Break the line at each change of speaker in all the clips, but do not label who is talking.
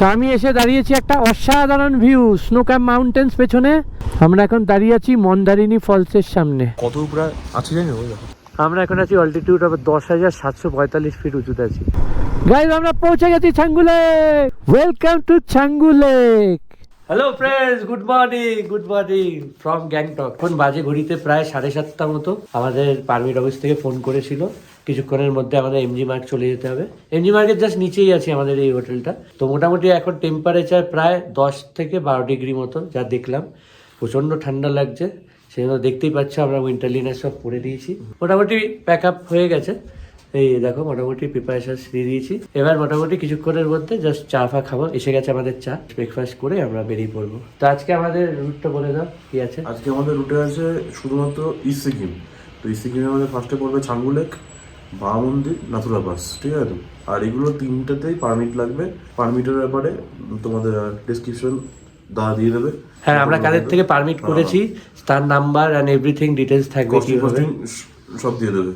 তো আমি এসে দাঁড়িয়েছি একটা অসাধারণ ভিউ, স্নো ক্যাম্প মাউন্টেন্স পেছনে। আমরা এখন দাঁড়িয়ে আছি মন্দারিনী ফলসের সামনে।
কত উপরে আছে জানি না,
আমরা এখন আছি অল্টিটিউড 10,745 ফিট উঁচুতে আছি। গাইস আমরা পৌঁছে গেছি Changu Lake. Welcome to Changu Lake. Hello friends, good morning from Gangtok. এখন বাজে ঘড়িতে প্রায় 7:30 মতো। আমাদের পারমিট অফিস থেকে ফোন করেছিল কিছুক্ষণের মধ্যে আমাদের এমজি মার্গ চলে যেতে হবে। এমজি মার্গের জাস্ট নিচেই আছে আমাদের এই হোটেলটা। তো মোটামুটি এখন টেম্পারেচার প্রায় 10 থেকে 12 ডিগ্রি মতো যা দেখলাম। প্রচণ্ড ঠান্ডা লাগছে, সেজন্য দেখতেই পাচ্ছ আমরা উইন্টার লিনার সব পরে দিয়েছি। মোটামুটি প্যাক আপ হয়ে গেছে, এই দেখো মোটামুটি প্রিপারেশন দিয়ে দিয়েছি। এবার মোটামুটি কিছুক্ষণের মধ্যে জাস্ট চা ফা খাবো, এসে গেছে আমাদের চা। ব্রেকফাস্ট করে আমরা বেরিয়ে পড়বো। তো আজকে আমাদের রুটটা বলে দাও কি আছে।
আজকে আমাদের রুটে আছে শুধুমাত্র ইস্ট সিকিম। তো ইস্ট সিকিমে আমাদের ফার্স্টে পড়বে চাঙ্গু লেক, বা মন্দির, নাথুলা পাস, ঠিক আছে তো। আর এগুলো তিনটাতেই পারমিট লাগবে। পারমিটের ব্যাপারে তোমাদের ডিসক্রিপশন দাদা দিয়ে দেবে।
হ্যাঁ, আমরা কাদের থেকে পারমিট করেছি, তার নাম্বার অ্যান্ড এভরিথিং ডিটেলস থাকবে, কি হবে
সব দিয়ে দেবে।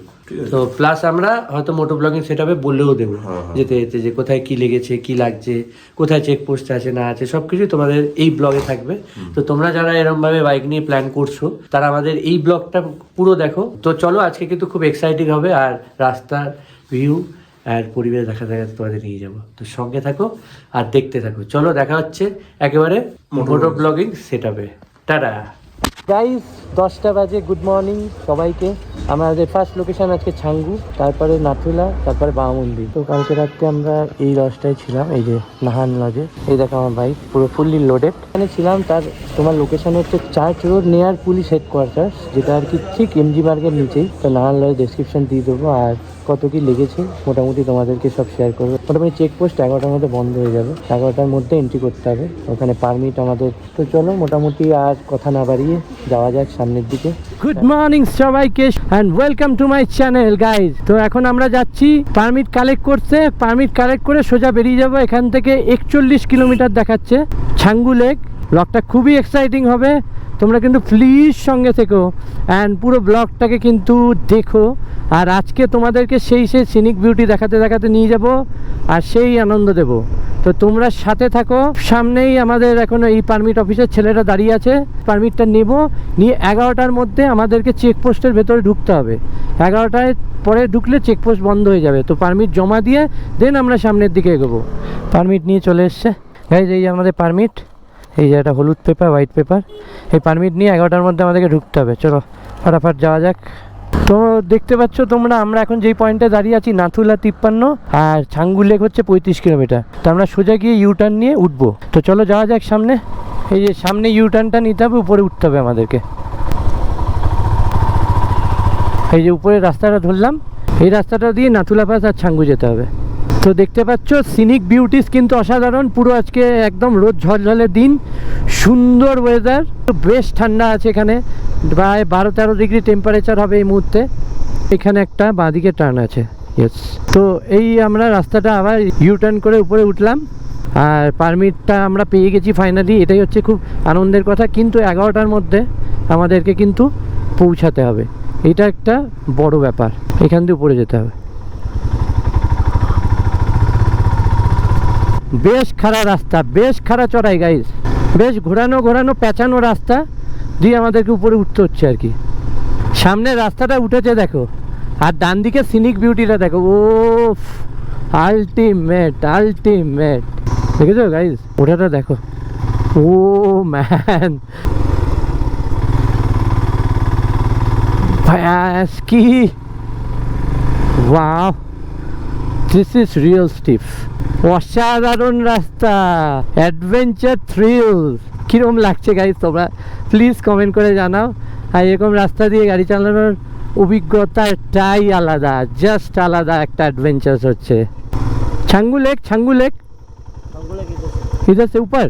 তো প্লাস আমরা হয়তো মোটো ব্লগিং সেটাপে বললেও দেবো যেতে যেতে যে কোথায় কি লেগেছে, কি লাগছে, কোথায় চেকপোস্ট আছে না আছে, সবকিছু তোমাদের এই ব্লগে থাকবে। তো তোমরা যারা এরকম ভাবে বাইক নিয়ে প্ল্যান করছো তারা আমাদের এই ব্লগটা পুরো দেখো। তো চলো, আজকে কিন্তু খুব এক্সাইটিং হবে, আর রাস্তার ভিউ আর পরিবেশ দেখা তোমাদের নিয়ে যাবো। তো সঙ্গে থাকো আর দেখতে থাকো। চলো, দেখা হচ্ছে একেবারে মোটো ব্লগিং সেটআপে। টাটা গাইস, 10টা বাজে। গুড মর্নিং সবাইকে। আমাদের ফার্স্ট লোকেশন আজকে চাঙ্গু, তারপরে নাথুলা, তারপরে বাবা মন্দির। তো কালকে রাত্রে আমরা এই লজটায় ছিলাম, এই যে নাহান লজে। এই দেখো আমার বাইক পুরো ফুললি লোডেড। এখানে ছিলাম, তার তোমার লোকেশন হচ্ছে church road near police headquarter, যেটা আর কি ঠিক এমজি মার্গের নিচেই। তো নাহান লজের ডেসক্রিপশন দিয়ে দেবো, আর কত কি লেগেছে মোটামুটি তোমাদেরকে সব শেয়ার করবো। মোটামুটি চেকপোস্ট 11টার মধ্যে বন্ধ হয়ে যাবে, 11টার মধ্যে এন্ট্রি করতে হবে, ওখানে পারমিট আমাদের। তো চলো মোটামুটি আর কথা না বাড়িয়ে যাওয়া যাক সামনের দিকে। গুড মর্নিং সবাইকে and welcome to my channel guys. তো এখন আমরা যাচ্ছি পারমিট কালেক্ট করতে। পারমিট কালেক্ট করে সোজা বেরিয়ে যাব। এখান থেকে 41 কিলোমিটার দেখাচ্ছে চাঙ্গু লেক। ব্লগটা খুবই এক্সাইটিং হবে, তোমরা কিন্তু প্লিজ সঙ্গে থেকো অ্যান্ড পুরো ব্লগটাকে কিন্তু দেখো। আর আজকে তোমাদেরকে সেই সিনিক বিউটি দেখাতে দেখাতে নিয়ে যাব আর সেই আনন্দ দেব। তো তোমরা সাথে থাকো। সামনেই আমাদের এখন এই পারমিট অফিসের ছেলেরা দাঁড়িয়ে আছে। পারমিটটা নেব, নিয়ে 11টার মধ্যে আমাদেরকে চেকপোস্টের ভেতরে ঢুকতে হবে। 11টায় পরে ঢুকলে চেকপোস্ট বন্ধ হয়ে যাবে। তো পারমিট জমা দিয়ে দেন আমরা সামনের দিকে এগোবো। পারমিট নিয়ে চলে এসছে গাইজ, এই যে আমাদের পারমিট, এই যে একটা হলুদ পেপার, হোয়াইট পেপার। এই পারমিট নিয়ে 11টার মধ্যে আমাদেরকে ঢুকতে হবে। চলো ফটাফট যাওয়া যাক। তো দেখতে পাচ্ছ তোমরা, আমরা এখন যেই পয়েন্টে দাঁড়িয়ে আছি নাথুলা 53 আর চাঙ্গু লেক হচ্ছে 35 কিলোমিটার। তো আমরা সোজা গিয়ে ইউটার্ন নিয়ে উঠবো। তো চলো যাওয়া যাক সামনে। এই যে সামনে ইউটার্নটা নিতে হবে, উপরে উঠতে হবে আমাদেরকে। এই যে উপরে রাস্তাটা ধরলাম, এই রাস্তাটা দিয়ে নাথুলা পাস আর চাঙ্গু যেতে হবে। তো দেখতে পাচ্ছ সিনিক বিউটিস কিন্তু অসাধারণ। পুরো আজকে একদম রোদ ঝলঝলের দিন, সুন্দর ওয়েদার, বেশ ঠান্ডা আছে এখানে। প্রায় 12-13 ডিগ্রি টেম্পারেচার হবে এই মুহূর্তে। এখানে একটা বাঁদিকে টার্ন আছে, ইয়েস। তো এই আমরা রাস্তাটা আবার ইউটার্ন করে উপরে উঠলাম, আর পারমিটটা আমরা পেয়ে গেছি ফাইনালি। এটাই হচ্ছে খুব আনন্দের কথা। কিন্তু 11টার মধ্যে আমাদেরকে কিন্তু পৌঁছাতে হবে, এটা একটা বড় ব্যাপার। এখান দিয়ে উপরে যেতে হবে। বেশ খাড়া রাস্তা, বেশ খাড়া চড়াই গাইস, বেশ ঘোরানো পেঁচানো রাস্তা দিয়ে আমাদেরকে উপরে উঠতে হচ্ছে আর কি। সামনে রাস্তাটা উঠেছে দেখো, আর ডান দিকে সিনিক বিউটিটা দেখো। ও আলটিমেট দেখেছো গাইস, ওটাটা দেখো। ও ম্যান, কি ওয়াও, দিস ইজ রিয়েল স্টিফ। অসাধারণ রাস্তা, অ্যাডভেঞ্চার থ্রিল। কীরকম লাগছে গাইস তোমরা প্লিজ কমেন্ট করে জানাও। আর এরকম রাস্তা দিয়ে গাড়ি চালানোর অভিজ্ঞতাটাই আলাদা, জাস্ট আলাদা একটা অ্যাডভেঞ্চার হচ্ছে। চাঙ্গু লেক ইধার সে উপর।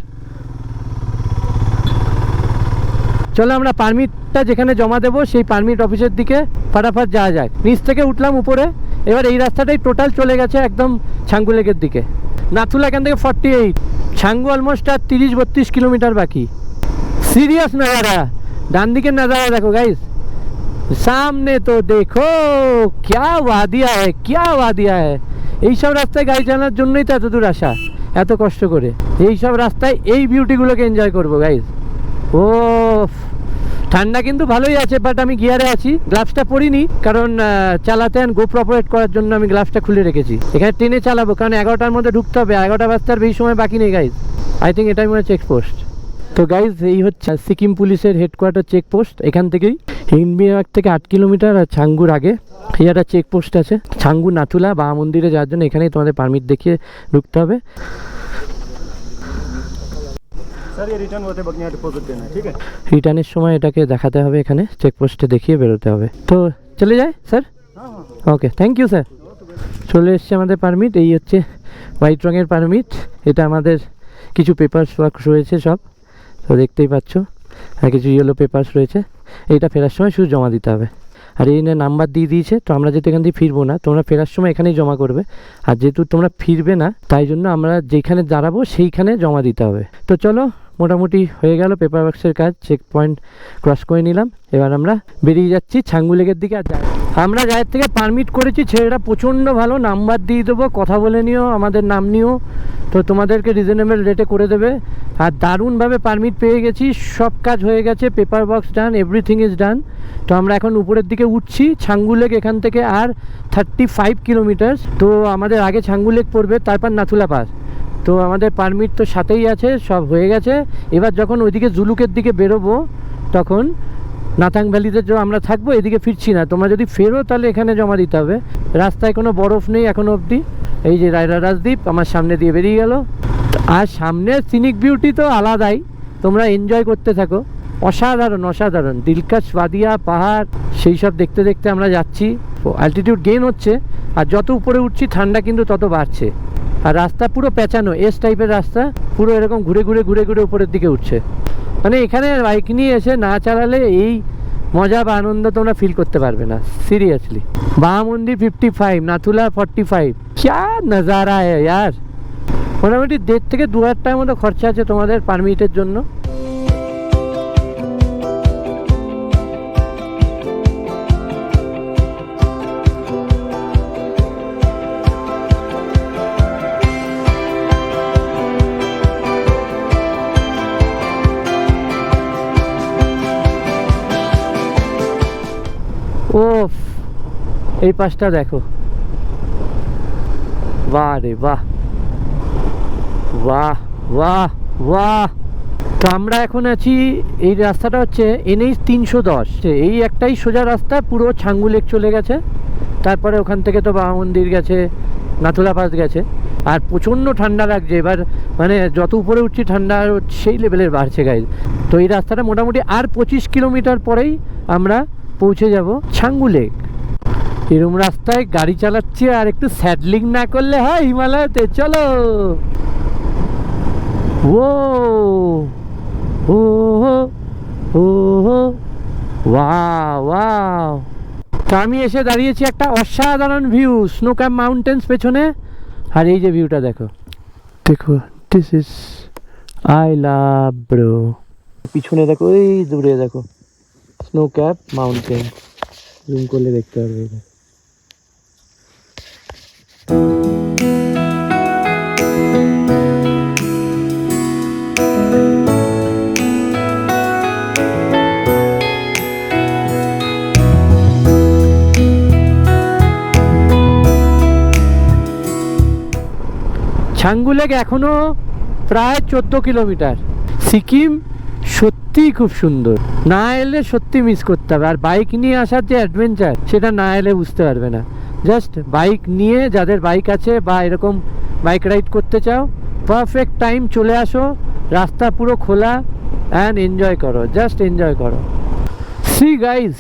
চলো আমরা পারমিটটা যেখানে জমা দেবো সেই পারমিট অফিসের দিকে ফটাফট যাওয়া যায়। নিচ থেকে উঠলাম উপরে, এবার এই রাস্তাটাই টোটাল চলে গেছে একদম চাঙ্গু লেকের দিকে। নাথুলা এখান থেকে 48, চাঙ্গু অলমোস্ট আর 30-32 কিলোমিটার বাকি। সিরিয়াস নাজারা, ডান দিকের নাজারা দেখো গাইস, সামনে তো দেখো क्या वादिया है। এইসব রাস্তায় গাড়ি চালানোর জন্যই তো এত দূর আসা। এত কষ্ট করে এই সব রাস্তায় এই বিউটিগুলোকে এনজয় করবো গাইজ। ও ঠান্ডা কিন্তু ভালোই আছে, বাট আমি গিয়ারে আছি, গ্লাভসটা পরিনি কারণ চালাতে গোপ্রো অপারেট করার জন্য আমি গ্লাভসটা খুলে রেখেছি। এখানে ট্রেনে চালাবো কারণ 11টার মধ্যে ঢুকতে হবে, 11টা বাজতে আর বেশি সময় বাকি নেই গাইজ। আই থিঙ্ক এটাই মনে হয় চেকপোস্ট। তো গাইজ এই হচ্ছে সিকিম পুলিশের হেডকোয়ার্টার চেকপোস্ট। এখান থেকেই হিন্ডবিয়াগ থেকে 8 কিলোমিটার আর ছাঙ্গুর আগে এই একটা চেকপোস্ট আছে। ছাঙ্গু নাথুলা বা মন্দিরে যাওয়ার জন্য এখানেই তোমাদের পারমিট দেখিয়ে ঢুকতে হবে। রিটার্নের সময় এটাকে দেখাতে হবে, এখানে চেকপোস্টে দেখিয়ে বেরোতে হবে। তো চলে যায় sir? Okay, thank you sir. চলে এসছে আমাদের পারমিট। এই হচ্ছে হোয়াইট রঙের পারমিট। এটা আমাদের কিছু পেপারস ওয়ার্ক রয়েছে সব, তো দেখতেই পাচ্ছ, আর কিছু ইয়েলো পেপারস রয়েছে। এইটা ফেরার সময় শুধু জমা দিতে হবে। আর এই নাম্বার দিয়ে দিয়েছে। তো আমরা যেহেতু এখান থেকে ফিরবো না, তোমরা ফেরার সময় এখানেই জমা করবে। আর যেহেতু তোমরা ফিরবে না, তাই জন্য আমরা যেখানে দাঁড়াবো সেইখানে জমা দিতে হবে। তো চলো, মোটামুটি হয়ে গেল পেপার ওয়ার্কসের কাজ। চেক পয়েন্ট ক্রস করে নিলাম। এবার আমরা বেরিয়ে যাচ্ছি ছাঙ্গু লেকের দিকে। আর আমরা যায়ের থেকে পারমিট করেছি, ছেলেটা প্রচণ্ড ভালো, নাম্বার দিয়ে দেবো, কথা বলে নিও, আমাদের নাম নিও, তো তোমাদেরকে রিজনেবল রেটে করে দেবে। আর দারুণভাবে পারমিট পেয়ে গেছি, সব কাজ হয়ে গেছে, paper box done, everything is done. তো আমরা এখন উপরের দিকে উঠছি। ছাঙ্গু লেক এখান থেকে আর 35 কিলোমিটার। তো আমাদের আগে ছাঙ্গু লেক পড়বে, তারপর নাথুলা পাস। তো আমাদের পারমিট তো সাথেই আছে, সব হয়ে গেছে। এবার যখন ওইদিকে জুলুকের দিকে বেরোবো, তখন নাথাং ভ্যালিতে আমরা থাকবো, এদিকে ফিরছি না। তোমরা যদি ফেরো তাহলে এখানে জমা দিতে হবে। রাস্তায় কোনো বরফ নেই এখনো অবধি। এই যে রাজদ্বীপ আমার সামনে দিয়ে বেরিয়ে গেল। আর সামনের সিনিক বিউটি তো আলাদাই, তোমরা এনজয় করতে থাকো। অসাধারণ অসাধারণ, দিলকাশ ওয়াদিয়া, পাহাড়, সেই সব দেখতে দেখতে আমরা যাচ্ছি। অ্যালটিটিউড গেইন হচ্ছে, আর যত উপরে উঠছি ঠান্ডা কিন্তু তত বাড়ছে। আর রাস্তা পুরো পেঁচানো, এস টাইপের রাস্তা, পুরো এরকম ঘুরে ঘুরে ঘুরে ঘুরে উপরের দিকে উঠছে। মানে এখানে বাইক নিয়ে এসে না চালালে এই মজা বা আনন্দ তোমরা ফিল করতে পারবে না, সিরিয়াসলি। মন্দির 55, নাথুলা 45, ক্যা নজারা হ্যায় ইয়ার। মোটামুটি 1.5 থেকে 2 হাজার টাকার মতো খরচা আছে তোমাদের পারমিটের জন্য। ওফ, এই পাশটা দেখো, বাহ রে বাহ, বাহ বাহ বাহ। তো আমরা এখন আছি, এই রাস্তাটা হচ্ছে NH 310। এই একটাই সোজা রাস্তা, পুরো ছাঙ্গু লেক চলে গেছে। তারপরে ওখান থেকে তো বাবা মন্দির গেছে, নাথুলা পাস গেছে। আর প্রচণ্ড ঠান্ডা লাগছে এবার, মানে যত উপরে উঠছি ঠান্ডা সেই লেভেলের বাড়ছে গাইজ। তো এই রাস্তাটা মোটামুটি আর 25 কিলোমিটার পরেই আমরা পৌঁছে যাব ছাঙ্গু লেক। এরকম রাস্তায় গাড়ি চালাচ্ছি, আর একটু স্যাডলিং না করলে হয় হিমালয়তে। চলো। ও ও ও ওয়াও ওয়াও। তো আমি এসে দাঁড়িয়েছি একটা অসাধারণ ভিউ, স্নো ক্যাপ মাউন্টেন্স পেছনে। আর এই যে ভিউটা দেখো, দেখো, this is I love bro. পিছনে দেখো, এই দূরে দেখো স্নো ক্যাপ মাউন্টেন, জুম করলে দেখতে পারবে। ছাঙ্গু লেক এখনো প্রায় 14 কিলোমিটার। সিকিম সত্যিই খুব সুন্দর, না এলে সত্যি মিস করতে হবে। আর বাইক নিয়ে আসার যে অ্যাডভেঞ্চার, সেটা না এলে বুঝতে পারবে না। জাস্ট বাইক নিয়ে, যাদের বাইক আছে বা এরকম বাইক রাইড করতে চাও, পারফেক্ট টাইম চলে আসো, রাস্তা পুরো খোলা, অ্যান্ড এনজয় করো, জাস্ট এনজয় করো। সি গাইজ,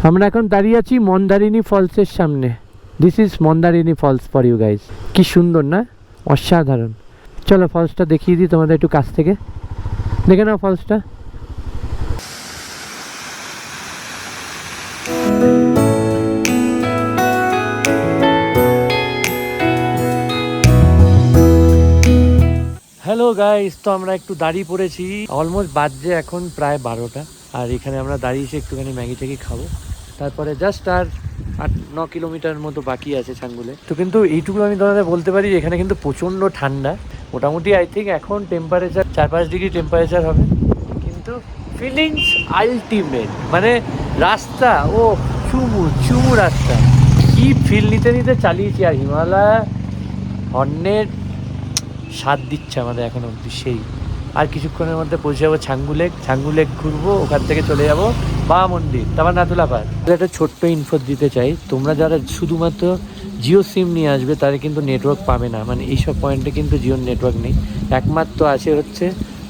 আমরা এখন দাঁড়িয়ে আছি মন্দারিনী ফলসের সামনে। This is Mandarini Falls for you guys. কি সুন্দর না, অসাধারণ। চলো ফলসটা দেখিয়ে দিই তোমাদের একটু কাছ থেকে, দেখে নাও ফলসটা। হ্যালো গাইস, তো আমরা একটু দাঁড়িয়ে পড়েছি, অলমোস্ট বাজছে এখন প্রায় 12টা। আর এখানে আমরা দাঁড়িয়েছি একটুখানি ম্যাগি ট্যাগি খাবো, তারপরে জাস্ট আর 8-9 কিলোমিটার মতো বাকি আছে ছাঙ্গুলে। তো কিন্তু এইটুকু আমি তোমাদের বলতে পারি এখানে কিন্তু প্রচণ্ড ঠান্ডা, মোটামুটি আই থিঙ্ক এখন টেম্পারেচার 4-5 ডিগ্রি টেম্পারেচার হবে, কিন্তু ফিলিংস আলটিমেট। মানে রাস্তা ও চুমু রাস্তা, কি ফিল নিতে নিতে চালিয়েছি। আর হিমালয় হর্নের স্বাদ দিচ্ছে আমাদের এখন অবধি সেই। আর কিছুক্ষণের মধ্যে পৌঁছে যাবো ছাঙ্গু লেক ঘুরবো, ওখান থেকে চলে যাবো বাবা মন্দির, তারপর নাথুলা পাস। একটা ছোট্ট ইনফো দিতে চাই, তোমরা যারা শুধুমাত্র জিও সিম নিয়ে আসবে তারা কিন্তু নেটওয়ার্ক পাবে না। মানে এইসব পয়েন্টে কিন্তু জিওর নেটওয়ার্ক নেই, একমাত্র আছে হচ্ছে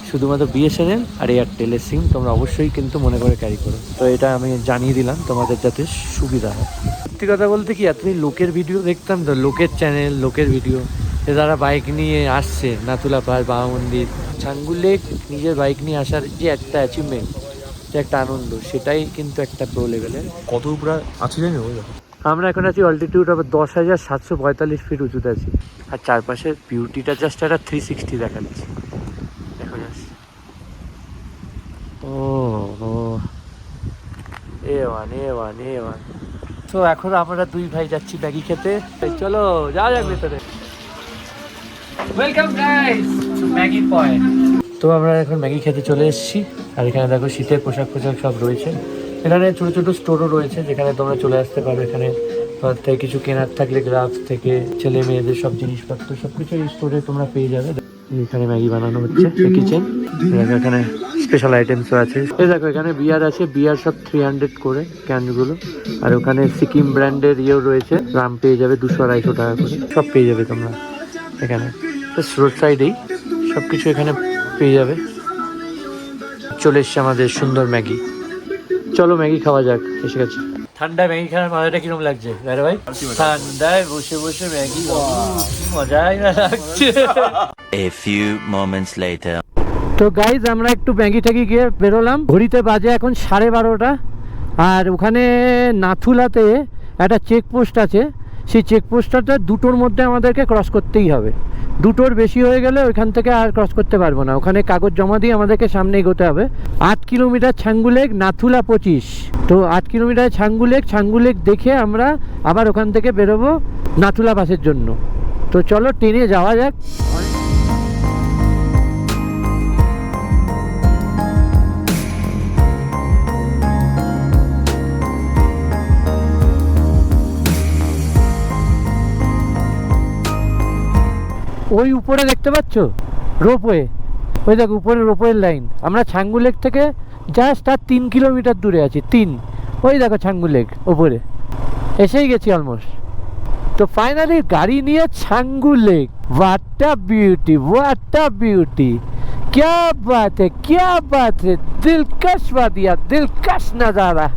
শুধুমাত্র বিএসএনএল আর এয়ারটেলের সিম। তোমরা অবশ্যই কিন্তু মনে করে ক্যারি করো। তো এটা আমি জানিয়ে দিলাম তোমাদের যাতে সুবিধা হয়। সত্যি কথা বলতে কি, এতদিন লোকের ভিডিও দেখতাম, তো লোকের চ্যানেল, লোকের ভিডিও, যারা বাইক নিয়ে আসছে নাথুলা পাস, বাবা মন্দির, ছাঙ্গু লেক, নিজের বাইক নিয়ে আসার যে একটা অ্যাচিভমেন্ট, যে একটা আনন্দ, সেটাই কিন্তু একটা প্রো লেভেলের।
কত উপরে আছে জানি?
আমরা এখন আছি অল্টিটিউড আবার 10,745 ফিট উঁচুতে আছি, আর চারপাশের বিউটিটা জাস্ট একটা 360 দেখাচ্ছে। দেখো জাস্ট, এ ওয়ান। তো এখন আমরা দুই ভাই যাচ্ছি ম্যাগি খেতে। চলো যাওয়া যাক ভেতরে। Welcome guys to Maggi point. তো আমরা এখন ম্যাগি খেতে চলে এসেছি, আর এখানে দেখো শীতের পোশাক সব রয়েছে। এখানে ছোটো ছোটো স্টোরও রয়েছে যেখানে তোমরা চলে আসতে পারো। এখানে তোমার থেকে কিছু কেনার থাকলে গ্রাফস থেকে ছেলে মেয়েদের সব জিনিসপত্র সব কিছু এই স্টোরে তোমরা পেয়ে যাবে। এখানে ম্যাগি বানানো হচ্ছে, কিচেন। এখানে স্পেশাল আইটেমসও আছে। এই দেখো এখানে বিয়ার আছে, বিয়ার সব 300 করে ক্যানগুলো। আর ওখানে সিকিম ব্র্যান্ডের ইয়েও রয়েছে, রাম পেয়ে যাবে 200-250 টাকা করে, সব পেয়ে যাবে তোমরা এখানে। রোড সাইডেই সব কিছু এখানে পেয়ে যাবে। চলে এসছে আমাদের সুন্দর ম্যাগি। চলো ম্যাগি খাওয়া যাক, এসে গেছে। ঠান্ডায় ম্যাগি খাওয়ার মজাটা কিরকম লাগছে ভাই? ঠান্ডায় বসে বসে ম্যাগি মজাই না লাগছে।
A few moments later.
তো গাইজ আমরা একটু ম্যাগি ট্যাগি গিয়ে বেরোলাম। ঘড়িতে বাজে এখন 12:30। আর ওখানে নাথুলাতে একটা চেকপোস্ট আছে, সেই চেকপোস্টটা 2টোর মধ্যে আমাদেরকে ক্রস করতেই হবে। 2টোর বেশি হয়ে গেলে ওইখান থেকে আর ক্রস করতে পারবো না। ওখানে কাগজ জমা দিয়ে আমাদেরকে সামনে এগোতে হবে। 8 কিলোমিটার ছাঙ্গু লেক, নাথুলা 25। তো 8 কিলোমিটার ছাঙ্গু লেক দেখে আমরা আবার ওখান থেকে বেরোবো নাথুলা পাসের জন্য। তো চলো ট্রেনে যাওয়া যাক। ওই উপরে দেখতে পাচ্ছ রোপওয়ে, ওই দেখো উপরে রোপওয়ের লাইন। আমরা ছাঙ্গু লেক থেকে জাস্ট আর 3 কিলোমিটার দূরে আছি, 3। ওই দেখো ছাঙ্গু লেক ওপরে, এসেই গেছি অলমোস্ট। তো ফাইনালি গাড়ি নিয়ে Changu lake. What a beauty, क्या बात है, दिलकश वादिया, दिलकश नजारा,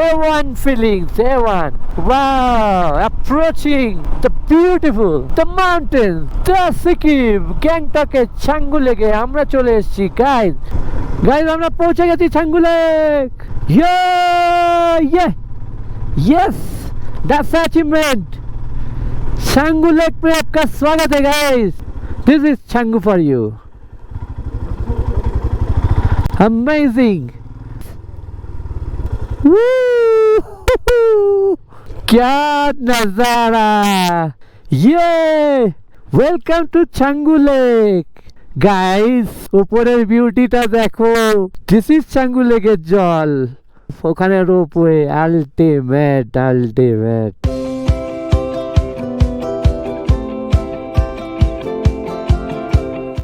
A1 feelings, A1. Wow, approaching the beautiful, the mountains, the Sikkim, Gangtok এর Changu Lake আমরা চলে এসেছি গাইজ। আমরা পৌঁছে গেছি Changu Lake। Yes, that's achievement. Changu Lake में आपका स्वागत है guys. This is Changu for you. Amazing. क्या नजारा, ये welcome to Changu lake guys. উপরের বিউটিটা দেখো, দিস ইজ ছাঙ্গু লেকের জল, ওখানে রোপওয়ে, আলটিমেট।